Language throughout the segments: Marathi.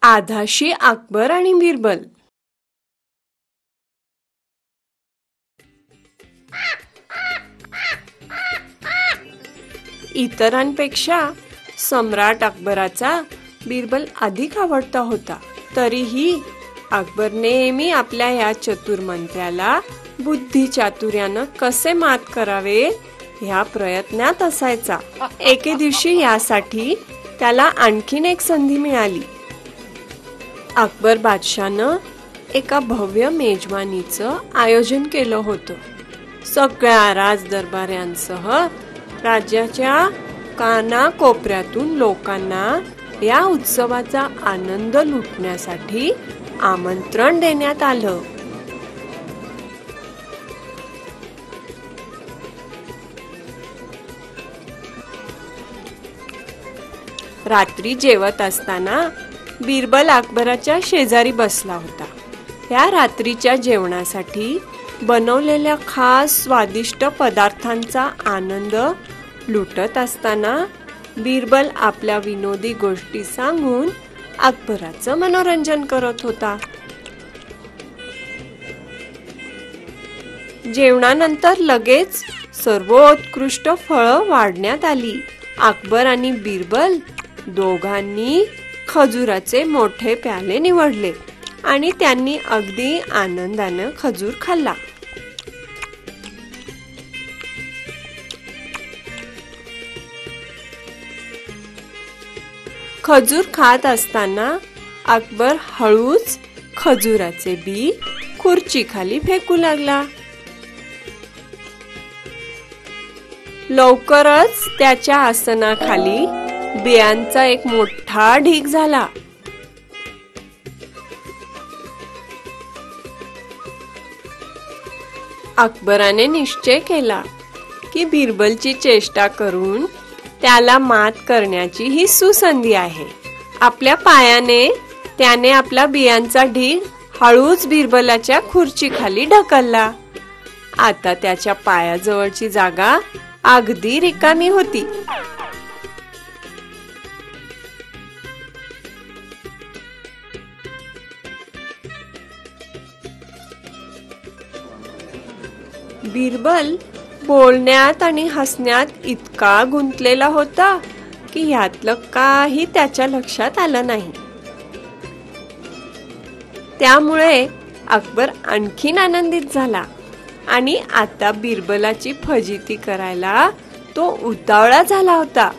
आधाशी अकबर आणि बिरबल. इतरांपेक्षा सम्राट अकबराचा बिरबल अधिक आवडता होता. तरीही अकबर नेहमी आपल्या या चतुर मंत्र्याला बुद्धी चातुर्यानं कसे मात करावे ह्या प्रयत्नात असायचा. एके दिवशी यासाठी त्याला आणखीन एक संधी मिळाली. अकबर बादशाहनं एका भव्य मेजवानीचं आयोजन केलं होतं. सगळ्या राजदरबाऱ्यांसह राज्याच्या कानाकोपऱ्यातून लोकांना या उत्सवाचा आनंद लुटण्यासाठी आमंत्रण देण्यात आलं. रात्री जेवत असताना बिरबल अकबराच्या शेजारी बसला होता. या रात्रीच्या जेवणासाठी बनवलेल्या खास स्वादिष्ट पदार्थांचा आनंद लुटत असताना बिरबल आपल्या विनोदी गोष्टी सांगून अकबराचं मनोरंजन करत होता. जेवणानंतर लगेच सर्वोत्कृष्ट फळं वाढण्यात आली. अकबर आणि बिरबल दोघांनी खजुराचे मोठे प्याले निवडले आणि त्यांनी अगदी आनंदानं खजूर खाल्ला. खजूर खात असताना अकबर हळूच खजुराचे बी खुर्चीखाली फेकू लागला. लवकरच त्याच्या आसनाखाली बियांचा एक मोठा ढीग झाला. अकबराने निश्चय केला की बिरबलची चेष्टा करून त्याला मात करण्याची ही सुसंधी आहे. आपल्या पायाने त्याने आपला बियांचा ढीग हळूच बिरबलाच्या खुर्चीखाली ढकलला. आता त्याच्या पायाजवळची जागा अगदी रिकामी होती. बिरबल बोलण्यात आणि हसण्यात इतका गुंतलेला होता की ह्यातलं काही त्याच्या लक्षात आलं नाही. त्यामुळे अकबर आणखीन आनंदित झाला आणि आता बिरबलाची फजिती करायला तो उतावळा झाला होता.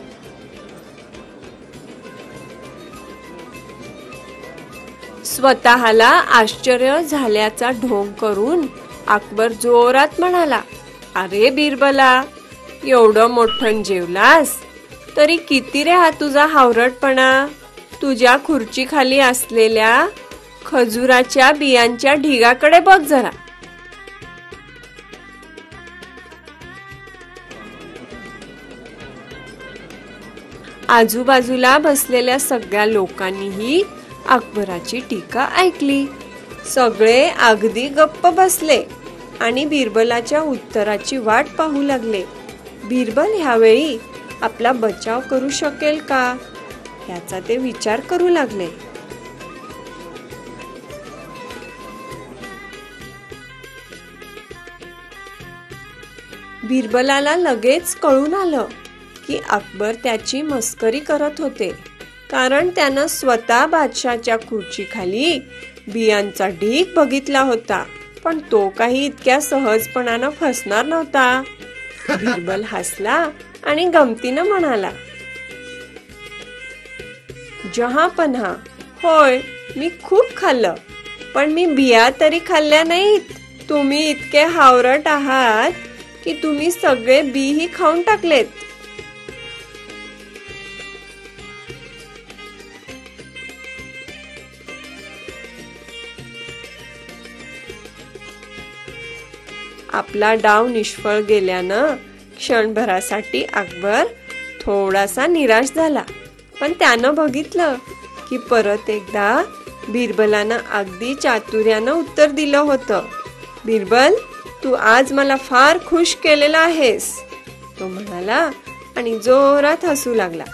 स्वतःला आश्चर्य झाल्याचा ढोंग करून अकबर जोरात म्हणाला, अरे बिरबला, एवढं मोठं जेवलास तरी किती रे हा तुझा हावरटपणा. तुझ्या खुर्चीखाली असलेल्या खजुराच्या बियांच्या ढिगाकडे बघ जरा. आजूबाजूला बसलेल्या सगळ्या लोकांनीही अकबराची टीका ऐकली. सगळे अगदी गप्प बसले आणि बिरबलाच्या उत्तराची वाट पाहू लागले. बिरबल ह्यावेळी आपला बचाव करू शकेल का याचा ते विचार करू लागले. बिरबलाला लगेच कळून आलं की अकबर त्याची मस्करी करत होते, कारण त्यानं स्वतः बादशाच्या खुर्चीखाली बियांचा ढीग बघितला होता. पण तो काही इतक्या सहजपणानं फसणार नव्हता. बिरबल हसला आणि गमतीनं म्हणाला, जहांपनाह, होय मी खूप खाल्लं, पण मी बिया तरी खाल्ल्या नाहीत. तुम्ही इतके हावरट आहात की तुम्ही सगळे बीही खाऊन टाकलेत. आपला डाव निष्फळ गेल्यानं क्षणभरासाठी अकबर थोडासा निराश झाला. पण त्यानं बघितलं की परत एकदा बिरबलानं अगदी चातुर्यानं उत्तर दिलं होतं. बिरबल, तू आज मला फार खुश केलेला आहेस, तो म्हणाला आणि जोरात हसू लागला.